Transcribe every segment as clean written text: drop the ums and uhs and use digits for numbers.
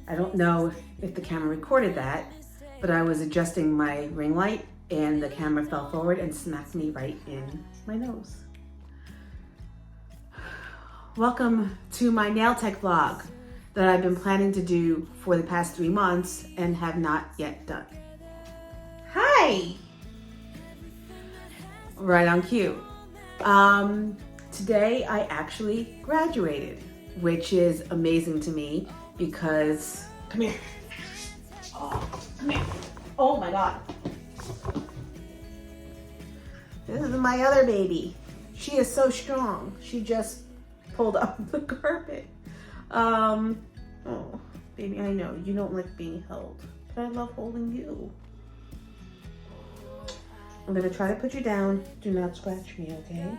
I don't know if the camera recorded that, but I was adjusting my ring light and the camera fell forward and smacked me right in my nose. Welcome to my nail tech vlog that I've been planning to do for the past 3 months and have not yet done. Hi! Right on cue. Today I actually graduated, which is amazing to me because, come here. Oh, come here. Oh my God. This is my other baby. She is so strong. She just pulled up the carpet. Oh, baby, I know you don't like being held, but I love holding you. I'm gonna try to put you down. Do not scratch me, okay?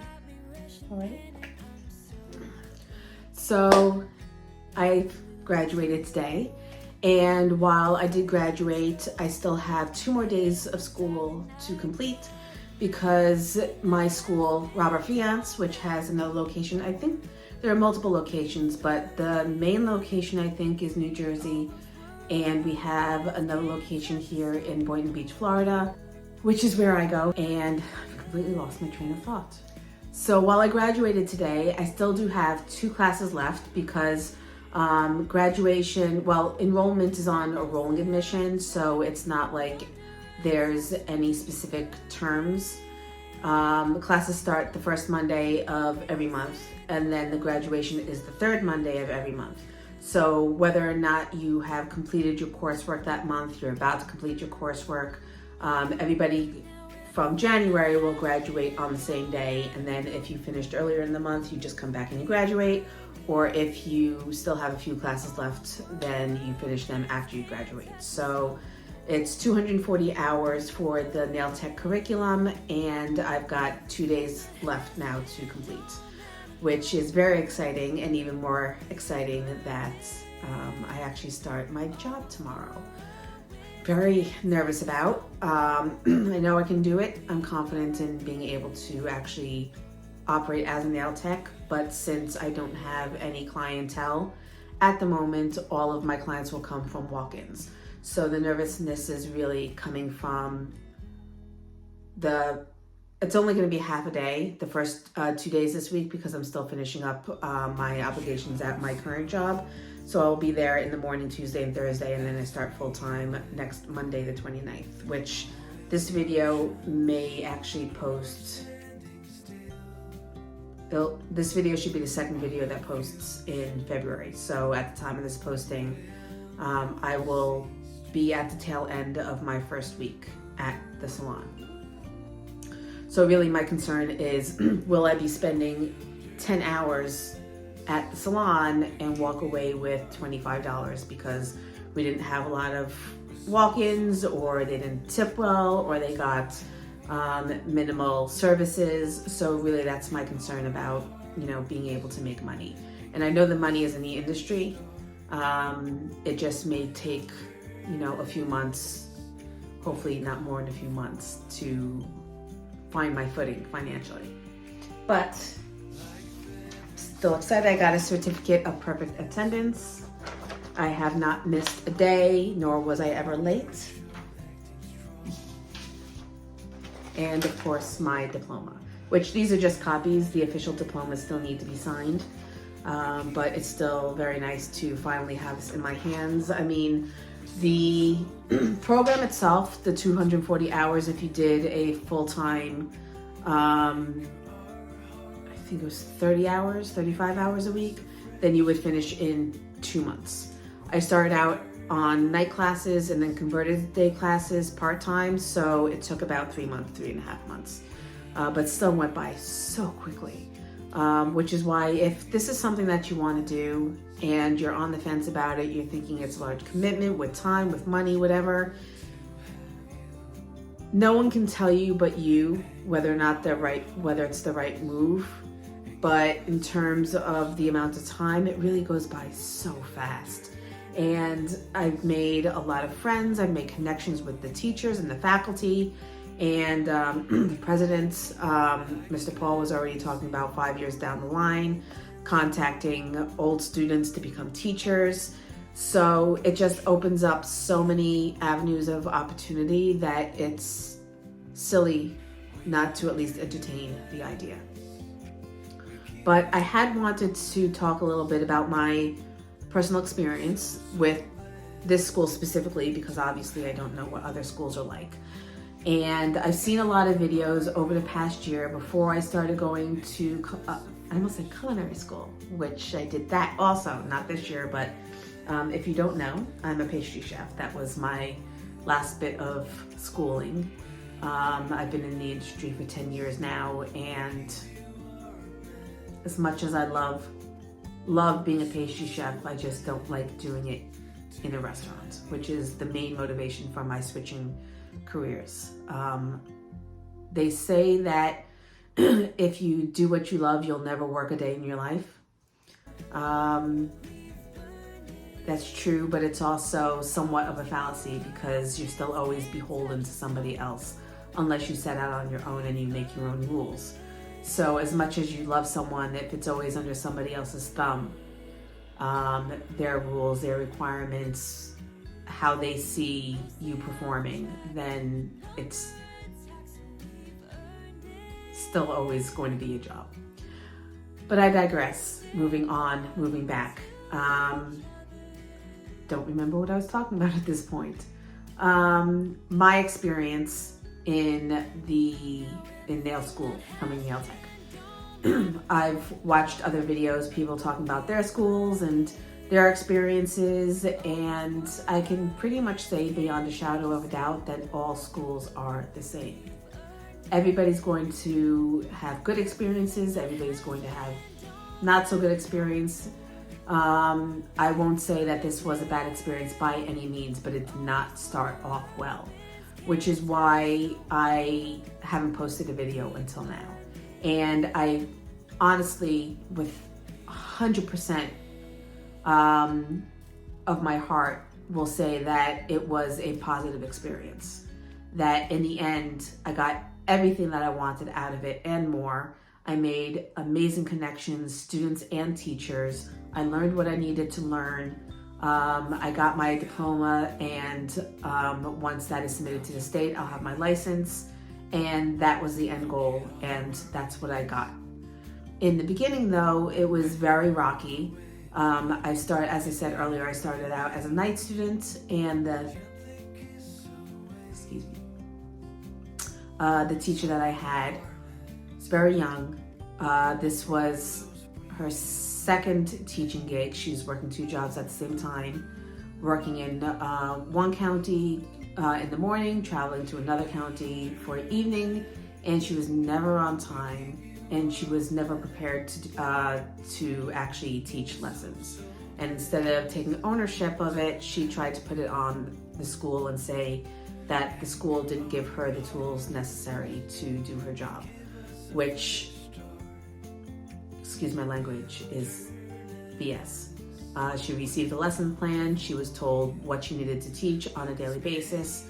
All right. So I graduated today, and while I did graduate, I still have 2 more days of school to complete because my school, Robert Fiance, which has another location, I think there are multiple locations, but the main location I think is New Jersey, and we have another location here in Boynton Beach, Florida, which is where I go, and I've completely lost my train of thought. So while I graduated today, I still do have 2 classes left because graduation, well, enrollment is on a rolling admission, so it's not like there's any specific terms. Classes start the first Monday of every month, and then the graduation is the 3rd Monday of every month. So whether or not you have completed your coursework that month, you're about to complete your coursework, everybody from January will graduate on the same day, and then if you finished earlier in the month, you just come back and you graduate, or if you still have a few classes left, then you finish them after you graduate. So it's 240 hours for the nail tech curriculum, and I've got 2 days left now to complete, which is very exciting, and even more exciting that I actually start my job tomorrow. Very nervous about. I know I can do it. I'm confident in being able to actually operate as a nail tech, but since I don't have any clientele at the moment, all of my clients will come from walk-ins. So the nervousness is really coming from it's only going to be half a day, the first 2 days this week, because I'm still finishing up my obligations at my current job. So I'll be there in the morning, Tuesday and Thursday, and then I start full-time next Monday, the 29th, which this video may actually post. This video should be the 2nd video that posts in February. So at the time of this posting, I will be at the tail end of my first week at the salon. So really my concern is, will I be spending 10 hours at the salon and walk away with $25 because we didn't have a lot of walk-ins, or they didn't tip well, or they got minimal services. So really that's my concern about, being able to make money. And I know the money is in the industry. It just may take, a few months, hopefully not more than a few months, to find my footing financially. But still excited. I got a certificate of perfect attendance. I have not missed a day, nor was I ever late. And of course my diploma, which these are just copies. The official diplomas still need to be signed. But it's still very nice to finally have this in my hands. I mean, the program itself, the 240 hours, if you did a full-time, I think it was 30 hours, 35 hours a week, then you would finish in 2 months. I started out on night classes and then converted day classes part-time, so it took about 3 months, 3.5 months, but still went by so quickly. Which is why, if this is something that you want to do and you're on the fence about it, you're thinking it's a large commitment with time, with money, whatever, no one can tell you but you whether or not whether it's the right move. But in terms of the amount of time, it really goes by so fast. And I've made a lot of friends. I've made connections with the teachers and the faculty, and the president, Mr. Paul, was already talking about 5 years down the line, contacting old students to become teachers. So it just opens up so many avenues of opportunity that it's silly not to at least entertain the idea. But I had wanted to talk a little bit about my personal experience with this school specifically, because obviously I don't know what other schools are like. And I've seen a lot of videos over the past year before I started going to, I almost said culinary school, which I did that also, not this year, but if you don't know, I'm a pastry chef. That was my last bit of schooling. I've been in the industry for 10 years now, and as much as I love being a pastry chef, I just don't like doing it in a restaurant, which is the main motivation for my switching careers. They say that if you do what you love, you'll never work a day in your life. That's true, but it's also somewhat of a fallacy, because you're still always beholden to somebody else unless you set out on your own and you make your own rules. So as much as you love someone, if it's always under somebody else's thumb, their rules, their requirements, how they see you performing, then it's still always going to be a job. But I digress. Moving on, moving back. Don't remember what I was talking about at this point. My experience in nail school, coming nail tech. I've watched other videos, people talking about their schools and their experiences, and I can pretty much say beyond a shadow of a doubt that all schools are the same. Everybody's going to have good experiences, everybody's going to have not so good experience. I won't say that this was a bad experience by any means, but it did not start off well, which is why I haven't posted a video until now. And I honestly, with 100% of my heart, will say that it was a positive experience. That in the end, I got everything that I wanted out of it and more. I made amazing connections, students and teachers. I learned what I needed to learn. I got my diploma, and once that is submitted to the state, I'll have my license. And that was the end goal, and that's what I got. In the beginning, though, it was very rocky. As I said earlier, I started out as a night student, and the teacher that I had was very young. This was her second teaching gig. She was working 2 jobs at the same time, working in one county in the morning, traveling to another county for evening, and she was never on time, and she was never prepared to actually teach lessons. And instead of taking ownership of it, she tried to put it on the school and say that the school didn't give her the tools necessary to do her job, which, excuse my language, is BS. She received a lesson plan. She was told what she needed to teach on a daily basis.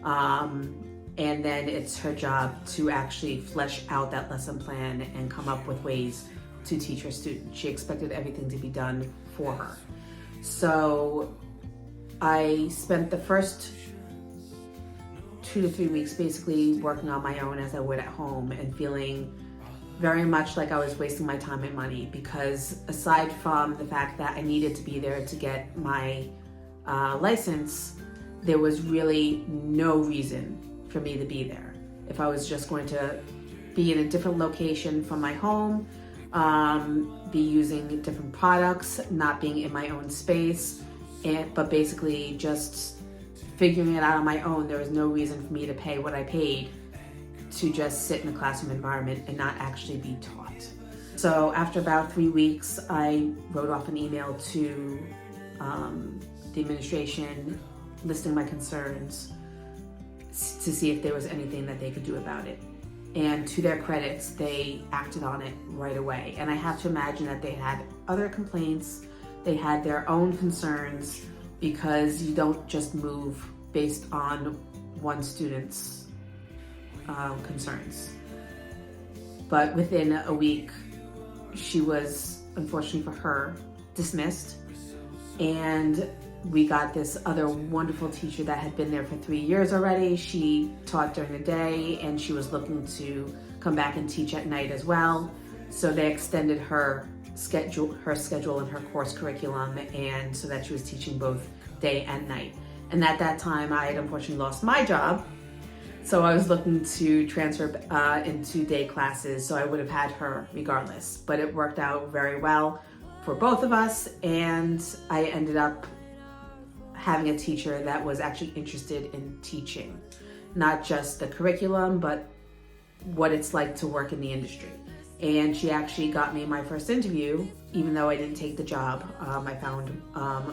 And then it's her job to actually flesh out that lesson plan and come up with ways to teach her students. She expected everything to be done for her. So I spent the first 2 to 3 weeks basically working on my own as I would at home, and feeling very much like I was wasting my time and money, because aside from the fact that I needed to be there to get my license, there was really no reason for me to be there. If I was just going to be in a different location from my home, be using different products, not being in my own space, but basically just figuring it out on my own, there was no reason for me to pay what I paid to just sit in a classroom environment and not actually be taught. So after about 3 weeks, I wrote off an email to the administration listing my concerns to see if there was anything that they could do about it. And to their credits, they acted on it right away. And I have to imagine that they had other complaints, they had their own concerns, because you don't just move based on one student's concerns. But within a week, she was, unfortunately for her, dismissed, and we got this other wonderful teacher that had been there for 3 years already. She taught during the day, and she was looking to come back and teach at night as well. So they extended her schedule and her course curriculum, and so that she was teaching both day and night. And at that time, I had unfortunately lost my job, so I was looking to transfer into day classes, so I would have had her regardless. But it worked out very well for both of us, and I ended up having a teacher that was actually interested in teaching, not just the curriculum, but what it's like to work in the industry. And she actually got me my first interview, even though I didn't take the job. I found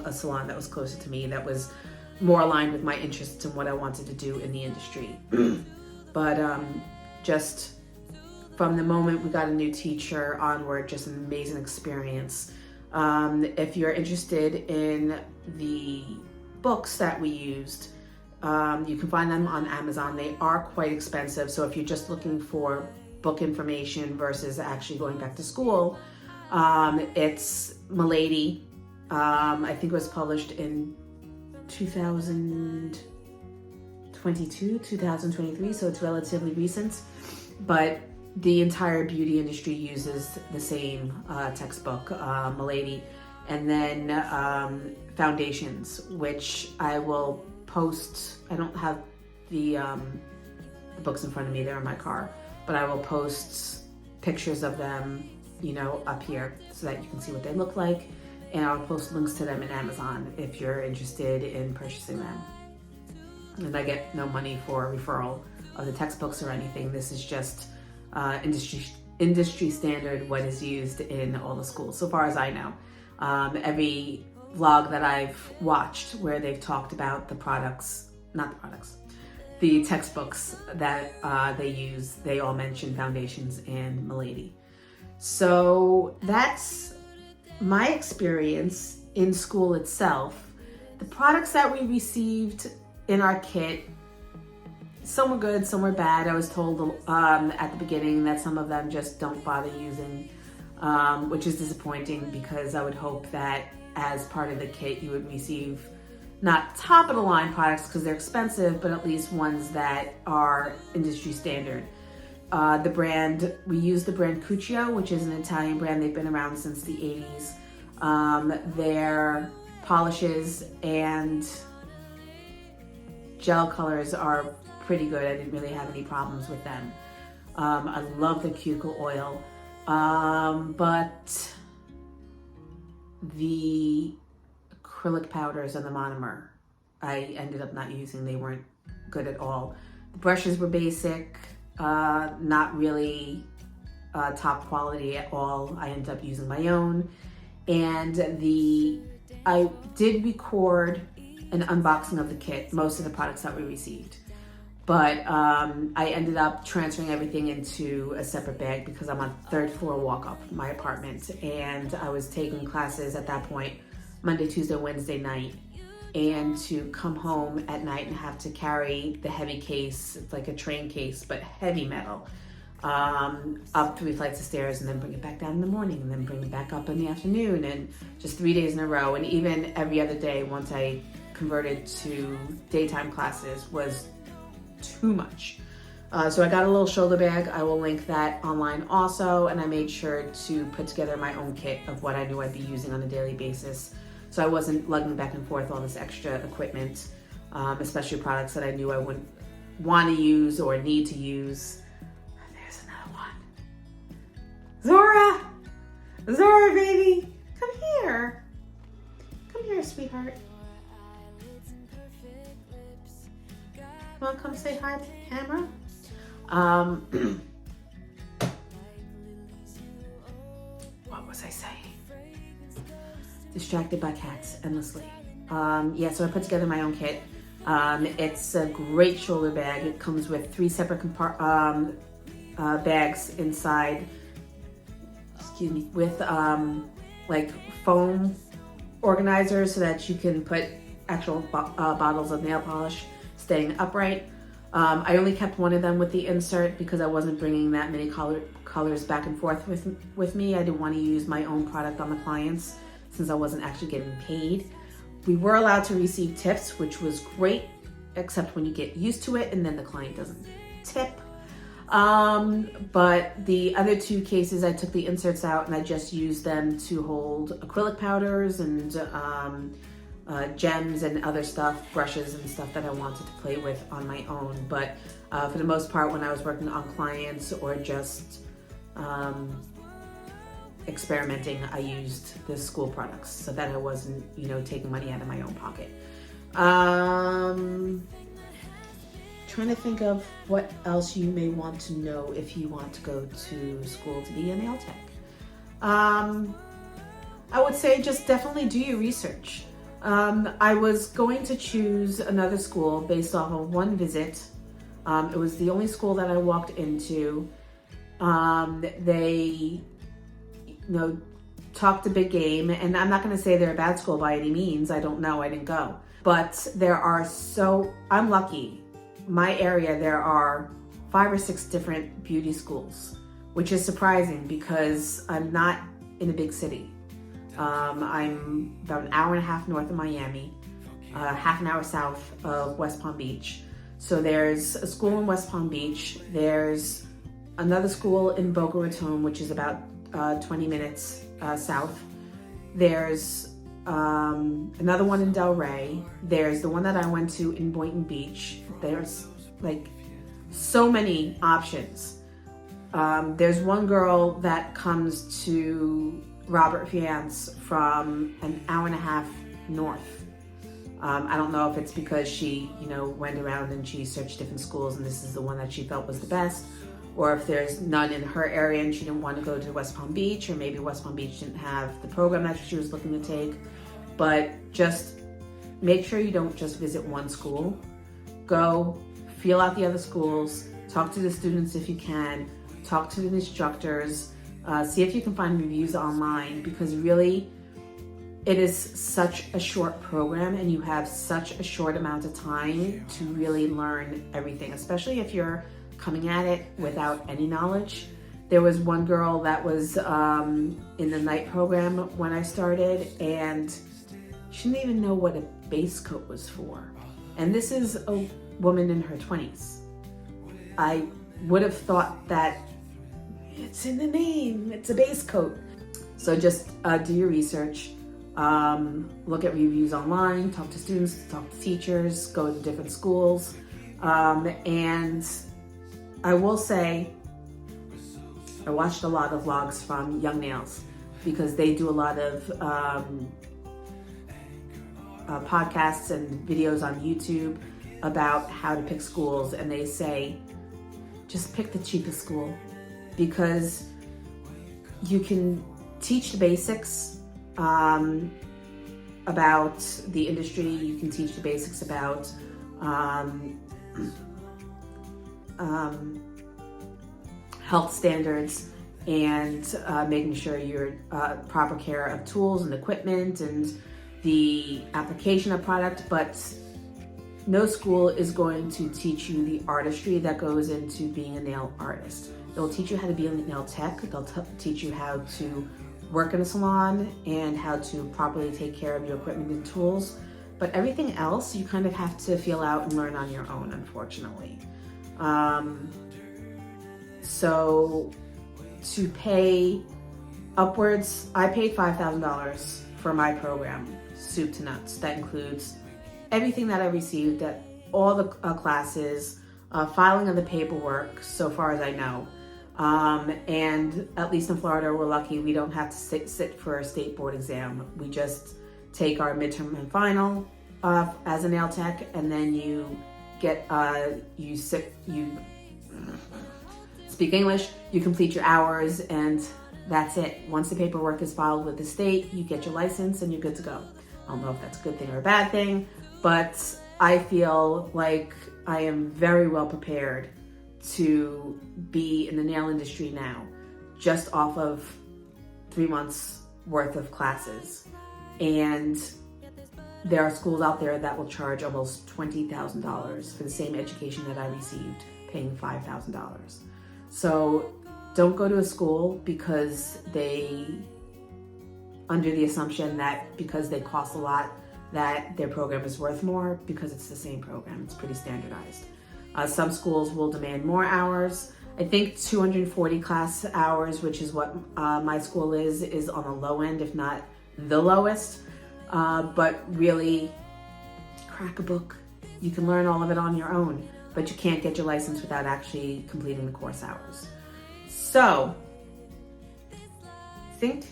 a salon that was closer to me that was more aligned with my interests and what I wanted to do in the industry. But just from the moment we got a new teacher onward, just an amazing experience. If you're interested in the books that we used, you can find them on Amazon. They are quite expensive, so if you're just looking for book information versus actually going back to school, it's Milady. I think it was published in 2022, 2023, so it's relatively recent, but the entire beauty industry uses the same textbook, Milady. And then foundations, which I will post. I don't have the books in front of me, they're in my car, but I will post pictures of them, up here so that you can see what they look like. And I'll post links to them in Amazon if you're interested in purchasing them. And I get no money for referral of the textbooks or anything. This is just industry standard, what is used in all the schools, so far as I know. Every vlog that I've watched where they've talked about the textbooks that they use, they all mention foundations and Milady. So that's my experience in school itself. The products that we received in our kit, some were good, some were bad. I was told at the beginning that some of them just don't bother using, which is disappointing, because I would hope that as part of the kit you would receive not top of the line products because they're expensive, but at least ones that are industry standard. We use the brand Cuccio, which is an Italian brand. They've been around since the 80s. Their polishes and gel colors are pretty good. I didn't really have any problems with them. I love the cuticle oil, but the acrylic powders and the monomer I ended up not using. They weren't good at all. The brushes were basic, not really top quality at all. I ended up using my own. And I did record an unboxing of the kit, most of the products that we received. But I ended up transferring everything into a separate bag because I'm on third floor walk up my apartment, and I was taking classes at that point Monday, Tuesday, Wednesday night, and to come home at night and have to carry the heavy case, it's like a train case but heavy metal, up 3 flights of stairs, and then bring it back down in the morning, and then bring it back up in the afternoon, and just 3 days in a row. And even every other day once I converted to daytime classes was too much. So I got a little shoulder bag. I will link that online also, and I made sure to put together my own kit of what I knew I'd be using on a daily basis, so I wasn't lugging back and forth all this extra equipment, especially products that I knew I wouldn't want to use or need to use. There's another one. Zora baby, come here, sweetheart. Want to come say hi to the camera? What was I saying? Distracted by cats endlessly. Yeah, so I put together my own kit. It's a great shoulder bag. It comes with 3 separate bags inside, with like foam organizers so that you can put actual bottles of nail polish staying upright. I only kept one of them with the insert because I wasn't bringing that many colors back and forth with me. I didn't want to use my own product on the clients since I wasn't actually getting paid. We were allowed to receive tips, which was great, except when you get used to it and then the client doesn't tip. But the other 2 cases, I took the inserts out and I just used them to hold acrylic powders and gems and other stuff, brushes and stuff that I wanted to play with on my own. But for the most part, when I was working on clients or just experimenting, I used the school products so that I wasn't, taking money out of my own pocket. Trying to think of what else you may want to know if you want to go to school to be a nail tech. I would say just definitely do your research. I was going to choose another school based off of one visit. It was the only school that I walked into. They, talked a big game, and I'm not going to say they're a bad school by any means. I don't know. I didn't go. But I'm lucky. My area, there are 5 or 6 different beauty schools, which is surprising because I'm not in a big city. I'm about an hour and a half north of Miami, half an hour south of West Palm Beach. So there's a school in West Palm Beach. There's another school in Boca Raton, which is about 20 minutes south. There's another one in Delray. There's the one that I went to in Boynton Beach. There's so many options. There's one girl that comes to Robert Fiance from an hour and a half north. I don't know if it's because she, went around and she searched different schools and this is the one that she felt was the best, or if there's none in her area and she didn't want to go to West Palm Beach, or maybe West Palm Beach didn't have the program that she was looking to take. But just make sure you don't just visit one school. Go feel out the other schools, talk to the students if you can, talk to the instructors, see if you can find reviews online, because really it is such a short program and you have such a short amount of time to really learn everything, especially if you're coming at it without any knowledge. There was one girl that was in the night program when I started, and she didn't even know what a base coat was for. And this is a woman in her 20s. I would have thought that it's in the name, it's a base coat. So just do your research, look at reviews online, talk to students, talk to teachers, go to different schools. And I will say, I watched a lot of vlogs from Young Nails because they do a lot of podcasts and videos on YouTube about how to pick schools, and they say just pick the cheapest school because you can teach the basics about the industry, you can teach the basics about health standards and making sure you're proper care of tools and equipment and the application of product, but no school is going to teach you the artistry that goes into being a nail artist. They'll teach you how to be a nail tech, they'll teach you how to work in a salon and how to properly take care of your equipment and tools, but everything else you kind of have to feel out and learn on your own, unfortunately. So to pay upwards, I paid $5,000 for my program, soup to nuts. That includes everything that I received at all the classes, filing of the paperwork, so far as I know. And at least in Florida, we're lucky we don't have to sit for a state board exam. We just take our midterm and final as a nail tech, and then you get, you speak English, you complete your hours, and that's it. Once the paperwork is filed with the state, you get your license and you're good to go. I don't know if that's a good thing or a bad thing, but I feel like I am very well prepared to be in the nail industry now, just off of 3 months worth of classes. And there are schools out there that will charge almost $20,000 for the same education that I received, paying $5,000. So don't go to a school because under the assumption that because they cost a lot, that their program is worth more, because it's the same program. It's pretty standardized. Some schools will demand more hours. I think 240 class hours, which is what my school is on the low end, if not the lowest. But really, crack a book. You can learn all of it on your own, but you can't get your license without actually completing the course hours. So, I think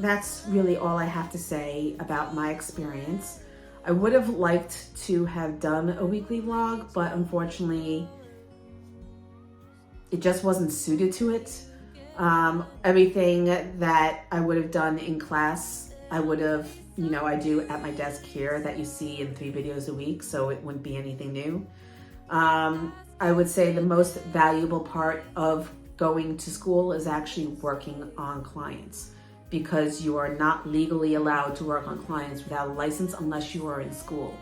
that's really all I have to say about my experience. I would have liked to have done a weekly vlog, but unfortunately, it just wasn't suited to it. Everything that I would have done in class, I would have, I do at my desk here that you see in 3 videos a week, so it wouldn't be anything new. I would say the most valuable part of going to school is actually working on clients, because you are not legally allowed to work on clients without a license unless you are in school.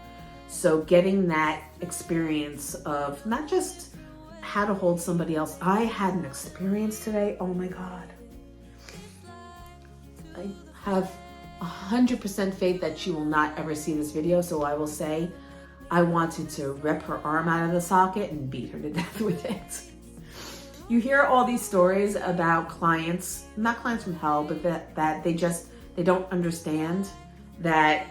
So getting that experience of not just how to hold somebody else. I had an experience today, oh my God. I have 100% faith that she will not ever see this video, so I will say I wanted to rip her arm out of the socket and beat her to death with it. You hear all these stories about clients, not clients from hell, but that they don't understand that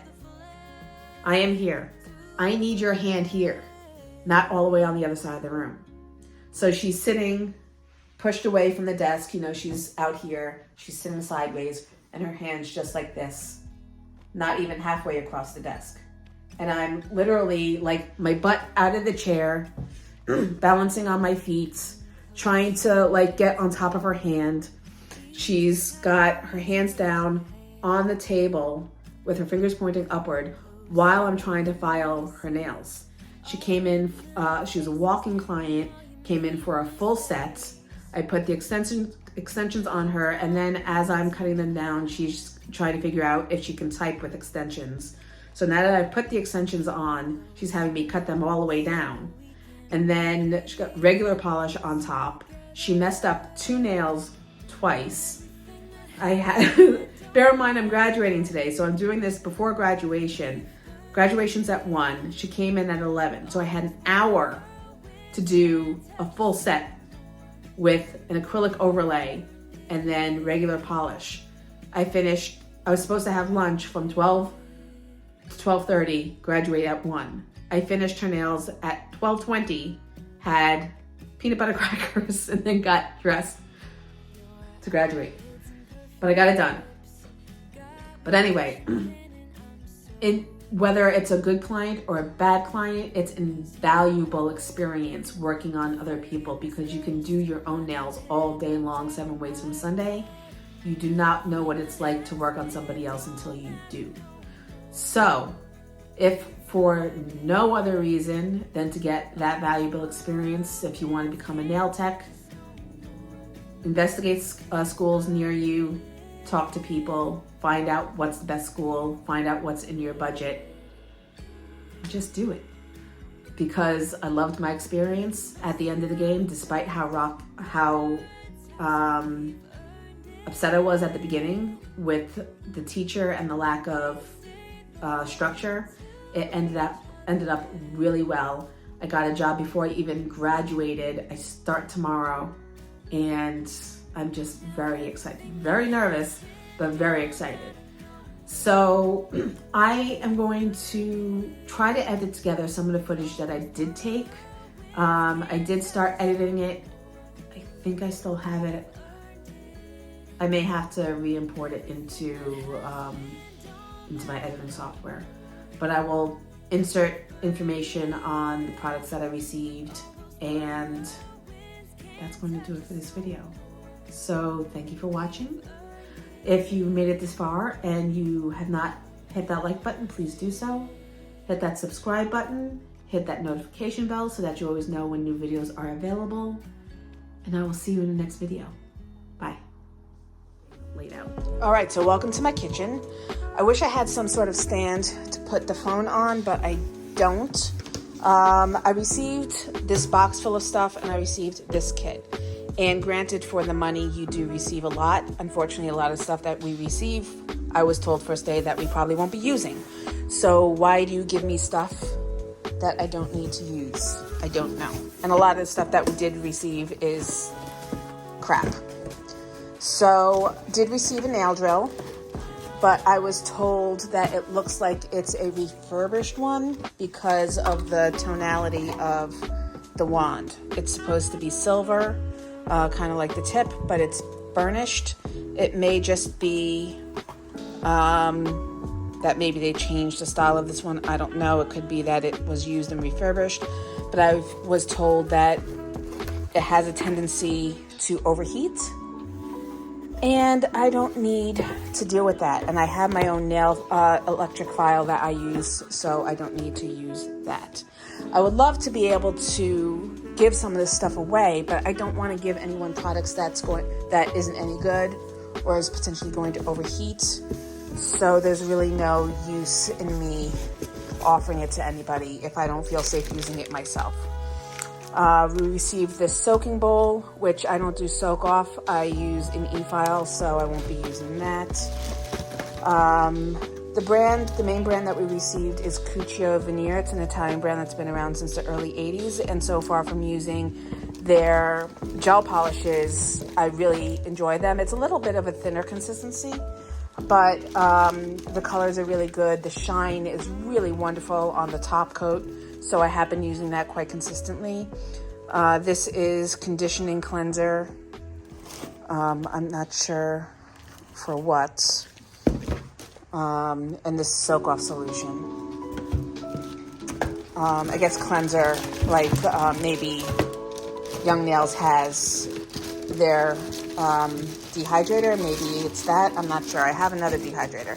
I am here. I need your hand here, not all the way on the other side of the room. So she's sitting pushed away from the desk. She's out here, she's sitting sideways, and her hand's just like this, not even halfway across the desk. And I'm literally like my butt out of the chair, balancing on my feet, trying to like get on top of her hand. She's got her hands down on the table with her fingers pointing upward while I'm trying to file her nails. She came in, she was a walk-in client, came in for a full set. I put the extensions on her, and then as I'm cutting them down, she's trying to figure out if she can type with extensions. So now that I've put the extensions on, she's having me cut them all the way down. And then she got regular polish on top. She messed up 2 nails twice. Bear in mind I'm graduating today, so I'm doing this before graduation. Graduation's at 1, she came in at 11. So I had an hour to do a full set with an acrylic overlay and then regular polish. I was supposed to have lunch from 12 to 12:30, graduate at 1. I finished her nails at 12:20, had peanut butter crackers, and then got dressed to graduate. But I got it done. But anyway, whether it's a good client or a bad client, it's an invaluable experience working on other people, because you can do your own nails all day long, 7 ways from Sunday. You do not know what it's like to work on somebody else until you do. So, if for no other reason than to get that valuable experience, if you want to become a nail tech, investigate schools near you, talk to people, find out what's the best school, find out what's in your budget. Just do it. Because I loved my experience at the end of the game, despite how upset I was at the beginning with the teacher and the lack of structure. It ended up really well. I got a job before I even graduated. I start tomorrow, and I'm just very excited. Very nervous, but very excited. So I am going to try to edit together some of the footage that I did take. I did start editing it. I think I still have it. I may have to re-import it into my editing software. But I will insert information on the products that I received, and that's going to do it for this video. So thank you for watching. If you made it this far and you have not hit that like button, please do so. Hit that subscribe button, hit that notification bell so that you always know when new videos are available. And I will see you in the next video. Bye. Laid out. All right, so welcome to my kitchen. I wish I had some sort of stand to put the phone on, but I don't. I received this box full of stuff, and I received this kit. And granted, for the money, you do receive a lot. Unfortunately, a lot of stuff that we receive, I was told first day that we probably won't be using. So why do you give me stuff that I don't need to use? I don't know. And a lot of the stuff that we did receive is crap. So, did receive a nail drill, but I was told that it looks like it's a refurbished one because of the tonality of the wand. It's supposed to be silver, kind of like the tip, but it's burnished. It may just be that maybe they changed the style of this one. I don't know. It could be that it was used and refurbished, but I was told that it has a tendency to overheat, and I don't need to deal with that. And I have my own nail electric file that I use, so I don't need to use that. I would love to be able to give some of this stuff away, but I don't want to give anyone products that isn't any good or is potentially going to overheat. So there's really no use in me offering it to anybody if I don't feel safe using it myself. We received this soaking bowl, which I don't do soak off. I use an efile, so I won't be using that. The main brand that we received is Cuccio Veneer. It's an Italian brand that's been around since the early 80s. And so far from using their gel polishes, I really enjoy them. It's a little bit of a thinner consistency, but the colors are really good. The shine is really wonderful on the top coat, so I have been using that quite consistently. This is conditioning cleanser. I'm not sure for what. And this soak off solution. I guess cleanser, like maybe Young Nails has their dehydrator. Maybe it's that. I'm not sure. I have another dehydrator.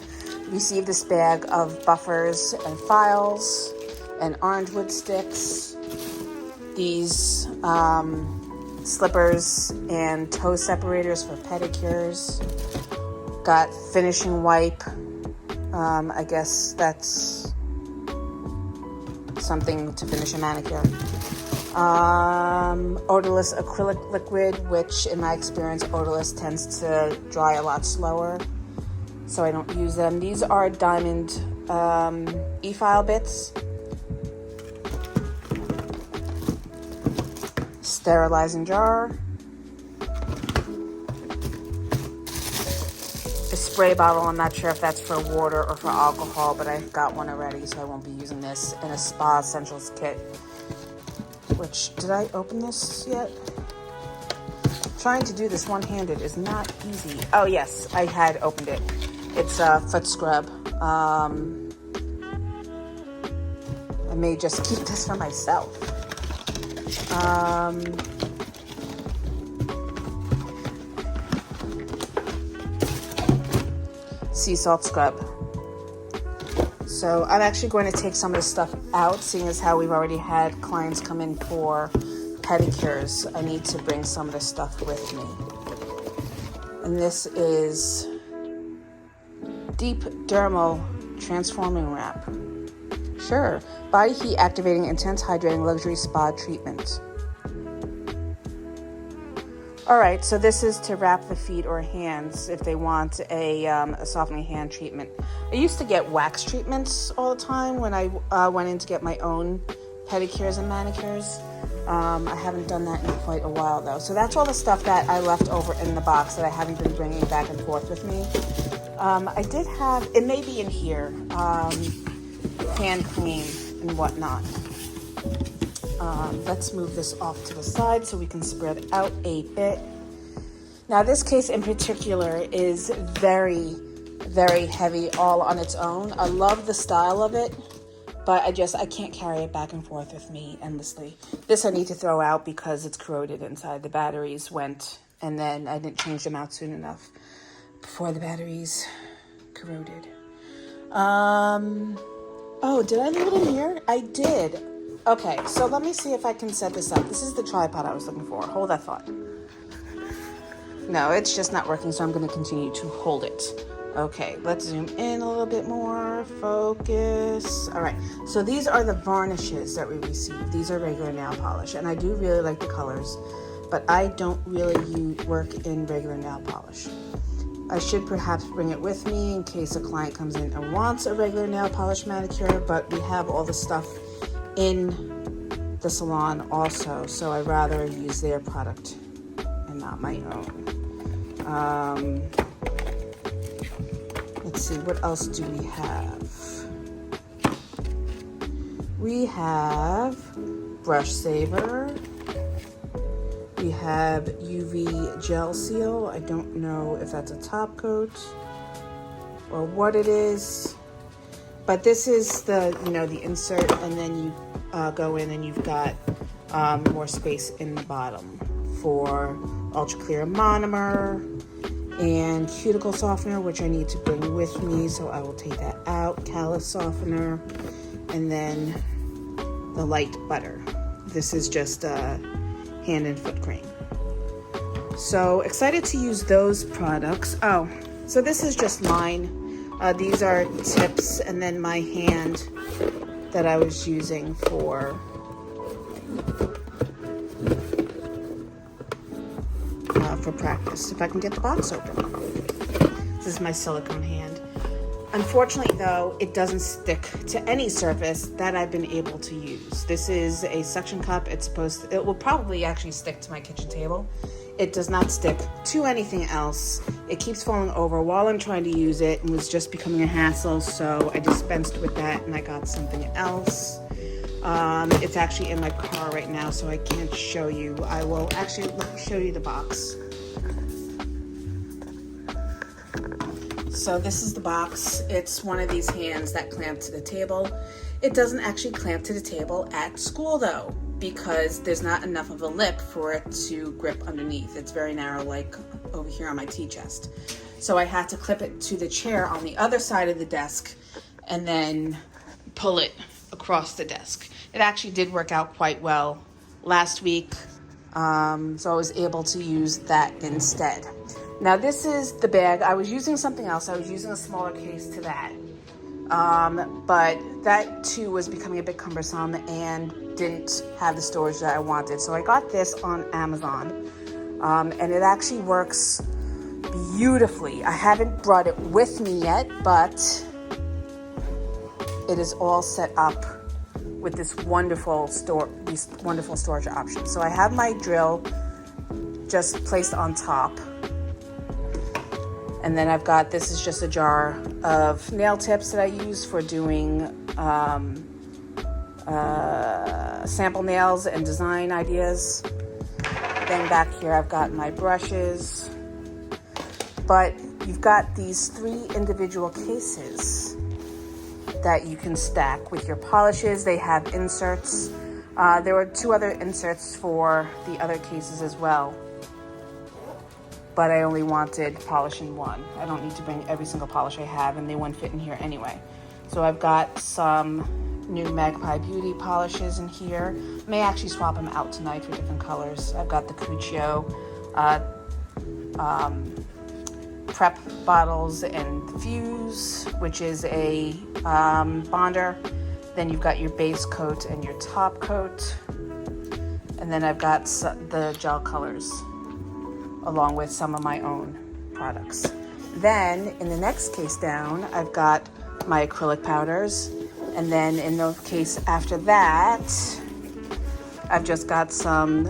Received this bag of buffers and files and orange wood sticks. These slippers and toe separators for pedicures. Got finishing wipe. I guess that's something to finish a manicure. Odorless acrylic liquid, which in my experience, odorless tends to dry a lot slower, so I don't use them. These are diamond efile bits. Sterilizing jar. A spray bottle. I'm not sure if that's for water or for alcohol, but I've got one already, so I won't be using this. And a spa essentials kit. Which, did I open this yet? Trying to do this one-handed is not easy. Oh yes, I had opened it. It's a foot scrub. I may just keep this for myself. Sea salt scrub. So I'm actually going to take some of this stuff out, seeing as how we've already had clients come in for pedicures. I need to bring some of this stuff with me. And this is Deep Dermal Transforming Wrap. Sure. Body heat activating, intense hydrating luxury spa treatment. All right, so this is to wrap the feet or hands if they want a softening hand treatment. I used to get wax treatments all the time when I went in to get my own pedicures and manicures. I haven't done that in quite a while though. So that's all the stuff that I left over in the box that I haven't been bringing back and forth with me. I did have, it may be in here, hand cream and whatnot. Let's move this off to the side so we can spread out a bit. Now this case in particular is very, very heavy all on its own. I love the style of it, but I can't carry it back and forth with me endlessly. This I need to throw out because it's corroded inside. The batteries went, and then I didn't change them out soon enough before the batteries corroded. Oh, did I leave it in here? I did. Okay, so let me see if I can set this up. This is the tripod I was looking for. Hold that thought. No, it's just not working, so I'm going to continue to hold it. Okay, let's zoom in a little bit more. Focus. All right, so these are the varnishes that we received. These are regular nail polish, and I do really like the colors, but I don't really work in regular nail polish. I should perhaps bring it with me in case a client comes in and wants a regular nail polish manicure, but we have all the stuff in the salon also, so I'd rather use their product and not my own. Let's see, what else do we have? We have Brush Saver. We have UV Gel Seal. I don't know if that's a top coat or what it is, but this is the, the insert, and then you go in and you've got more space in the bottom for ultra clear monomer and cuticle softener, which I need to bring with me, so I will take that out. Callus softener, and then the light butter. This is just hand and foot cream. So excited to use those products. Oh, so this is just mine. These are tips, and then my hand that I was using for practice. If I can get the box open. This is my silicone hand. Unfortunately, though, it doesn't stick to any surface that I've been able to use. This is a suction cup. It will probably actually stick to my kitchen table. It does not stick to anything else. It keeps falling over while I'm trying to use it and was just becoming a hassle, so I dispensed with that and I got something else. It's actually in my car right now, so I can't show you. I will actually show you the box. So this is the box. It's one of these hands that clamp to the table. It doesn't actually clamp to the table at school though, because there's not enough of a lip for it to grip underneath. It's very narrow, like over here on my tea chest. So I had to clip it to the chair on the other side of the desk and then pull it across the desk. It actually did work out quite well last week, so I was able to use that instead. Now this is the bag. I was using something else. I was using a smaller case to that, but that too was becoming a bit cumbersome and didn't have the storage that I wanted. So I got this on Amazon, and it actually works beautifully. I haven't brought it with me yet, but it is all set up with this wonderful storage options. So I have my drill just placed on top. And then I've got, this is just a jar of nail tips that I use for doing sample nails and design ideas. Then back here I've got my brushes. But you've got these 3 individual cases that you can stack with your polishes. They have inserts. There were 2 other inserts for the other cases as well, but I only wanted polish in one. I don't need to bring every single polish I have, and they wouldn't fit in here anyway. So I've got some new Magpie Beauty polishes in here. I may actually swap them out tonight for different colors. I've got the Cuccio prep bottles and the Fuse, which is a bonder. Then you've got your base coat and your top coat. And then I've got the gel colors, along with some of my own products. Then in the next case down, I've got my acrylic powders. And then in the case after that, I've just got some,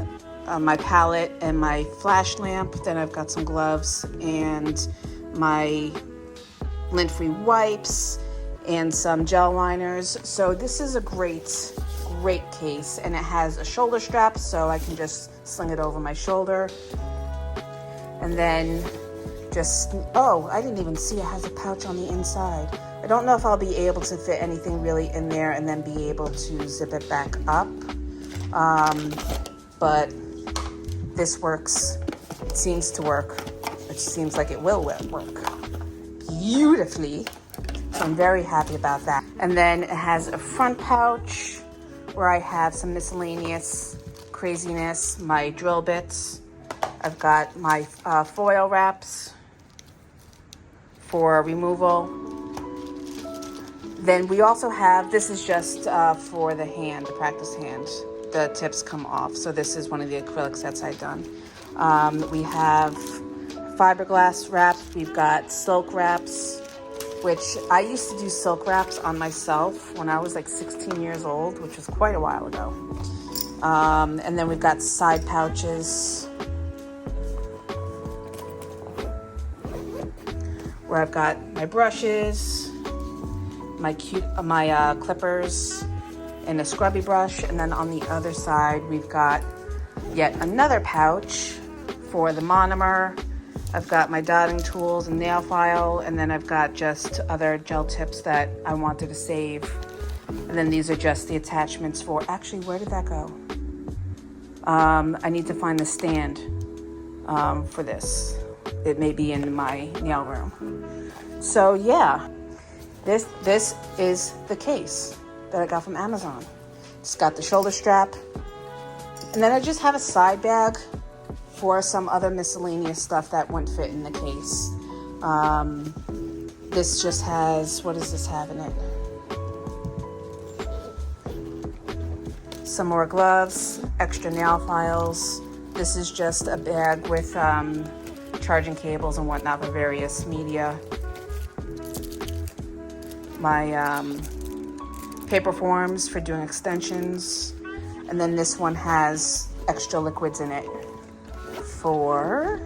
my palette and my flash lamp. Then I've got some gloves and my lint-free wipes and some gel liners. So this is a great case, and it has a shoulder strap, so I can just sling it over my shoulder. And then I didn't even see it has a pouch on the inside. I don't know if I'll be able to fit anything really in there and then be able to zip it back up. But this works. It seems to work. It seems like it will work beautifully. So I'm very happy about that. And then it has a front pouch where I have some miscellaneous craziness, my drill bits. I've got my foil wraps for removal. Then we also have, this is just for the hand, the practice hand. The tips come off. So this is one of the acrylic sets I've done. We have fiberglass wraps. We've got silk wraps, which I used to do silk wraps on myself when I was like 16 years old, which was quite a while ago. And then we've got side pouches where I've got my brushes, my clippers, and a scrubby brush. And then on the other side, we've got yet another pouch for the monomer. I've got my dotting tools and nail file, and then I've got just other gel tips that I wanted to save. And then these are just the attachments for, actually, where did that go? I need to find the stand for this. It may be in my nail room. So yeah, this is the case that I got from Amazon. It's got the shoulder strap, and then I just have a side bag for some other miscellaneous stuff that wouldn't fit in the case. This just has, what does this have in it? Some more gloves, extra nail files. This is just a bag with charging cables and whatnot for various media. My paper forms for doing extensions. And then this one has extra liquids in it for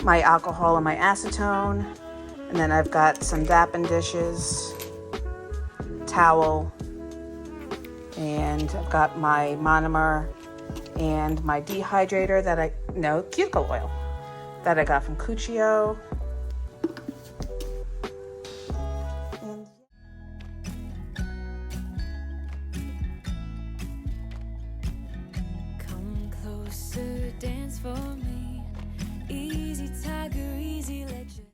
my alcohol and my acetone. And then I've got some Dappin dishes, towel, and I've got my monomer and my dehydrator cuticle oil that I got from Cuccio. Come closer